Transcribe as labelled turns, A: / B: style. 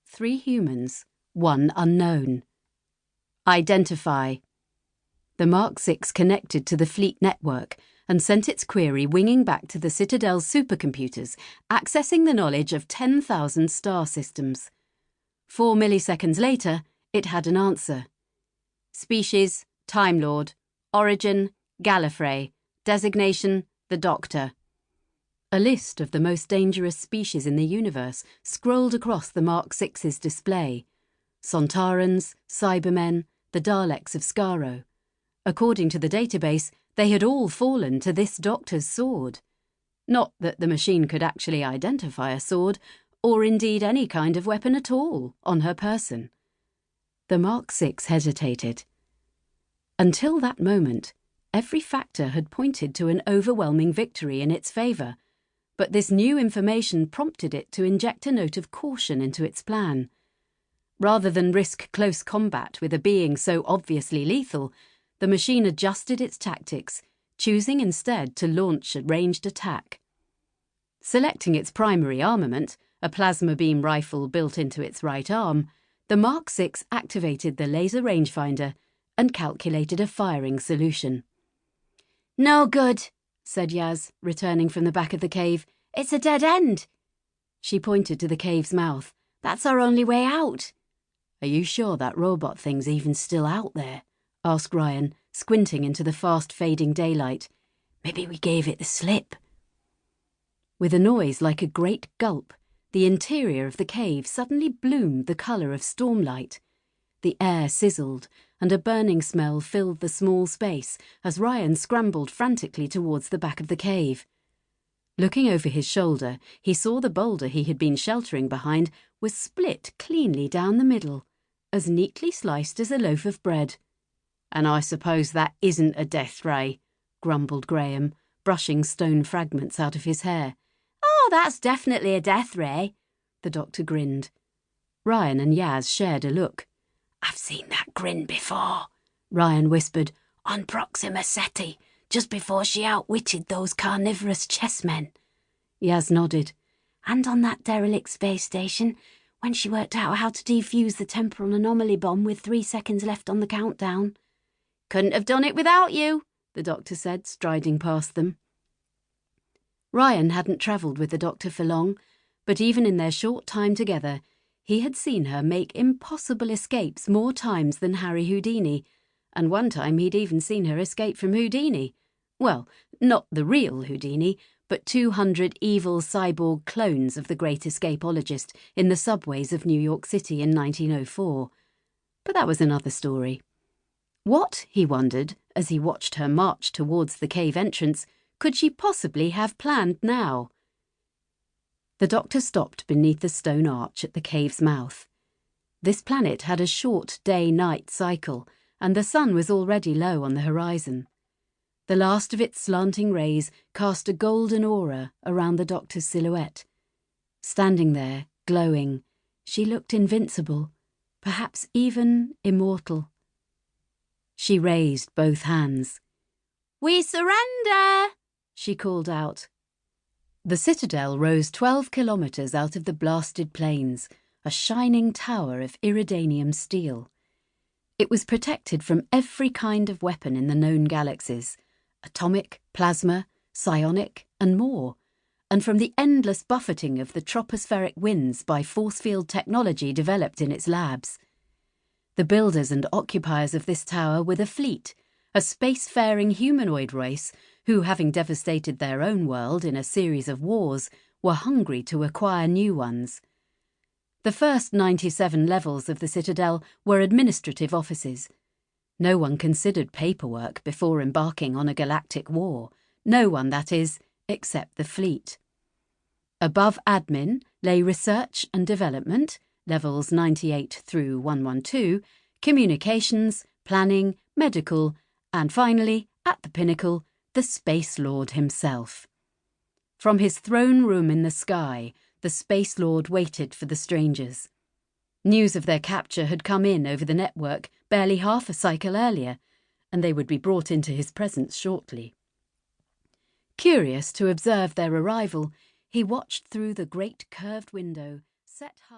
A: 3 humans, 1 unknown. Identify. The Mark 6 connected to the fleet network and sent its query winging back to the Citadel's supercomputers, accessing the knowledge of 10,000 star systems. 4 milliseconds later, it had an answer. Species, Time Lord. Origin, Gallifrey. Designation, the Doctor. A list of the most dangerous species in the universe scrolled across the Mark 6's display. Sontarans, Cybermen, the Daleks of Skaro. According to the database, they had all fallen to this Doctor's sword. Not that the machine could actually identify a sword, or indeed any kind of weapon at all, on her person. The Mark 6 hesitated. Until that moment, every factor had pointed to an overwhelming victory in its favour, but this new information prompted it to inject a note of caution into its plan. Rather than risk close combat with a being so obviously lethal, the machine adjusted its tactics, choosing instead to launch a ranged attack. Selecting its primary armament, a plasma beam rifle built into its right arm, the Mark 6 activated the laser rangefinder and calculated a firing solution. "No good," said Yaz, returning from the back of the cave. "It's a dead end." She pointed to the cave's mouth. "That's our only way out." "Are you sure that robot thing's even still out there?" asked Ryan, squinting into the fast-fading daylight. "Maybe we gave it the slip." With a noise like a great gulp, the interior of the cave suddenly bloomed the colour of stormlight. The air sizzled, and a burning smell filled the small space as Ryan scrambled frantically towards the back of the cave. Looking over his shoulder, he saw the boulder he had been sheltering behind was split cleanly down the middle, as neatly sliced as a loaf of bread. "And I suppose that isn't a death ray," grumbled Graham, brushing stone fragments out of his hair. "Oh, that's definitely a death ray," the Doctor grinned. Ryan and Yaz shared a look. "I've seen that grin before," Ryan whispered, "on Proxima Ceti, just before she outwitted those carnivorous chessmen." Yaz nodded. "And on that derelict space station, when she worked out how to defuse the temporal anomaly bomb with 3 seconds left on the countdown." "Couldn't have done it without you," the Doctor said, striding past them. Ryan hadn't travelled with the Doctor for long, but even in their short time together, he had seen her make impossible escapes more times than Harry Houdini, and one time he'd even seen her escape from Houdini. Well, not the real Houdini, but 200 evil cyborg clones of the great escapologist in the subways of New York City in 1904. But that was another story. What, he wondered, as he watched her march towards the cave entrance, could she possibly have planned now? The Doctor stopped beneath the stone arch at the cave's mouth. This planet had a short day-night cycle, and the sun was already low on the horizon. The last of its slanting rays cast a golden aura around the Doctor's silhouette. Standing there, glowing, she looked invincible, perhaps even immortal. She raised both hands. "We surrender!" she called out. The Citadel rose 12 kilometres out of the blasted plains, a shining tower of iridanium steel. It was protected from every kind of weapon in the known galaxies, atomic, plasma, psionic, and more, and from the endless buffeting of the tropospheric winds by force field technology developed in its labs. The builders and occupiers of this tower were the fleet, a spacefaring humanoid race who, having devastated their own world in a series of wars, were hungry to acquire new ones. The first 97 levels of the Citadel were administrative offices. No one considered paperwork before embarking on a galactic war. No one, that is, except the fleet. Above admin lay research and development, levels 98 through 112, communications, planning, medical, and finally, at the pinnacle, the Space Lord himself. From his throne room in the sky, the Space Lord waited for the strangers. News of their capture had come in over the network barely half a cycle earlier, and they would be brought into his presence shortly. Curious to observe their arrival, he watched through the great curved window set high.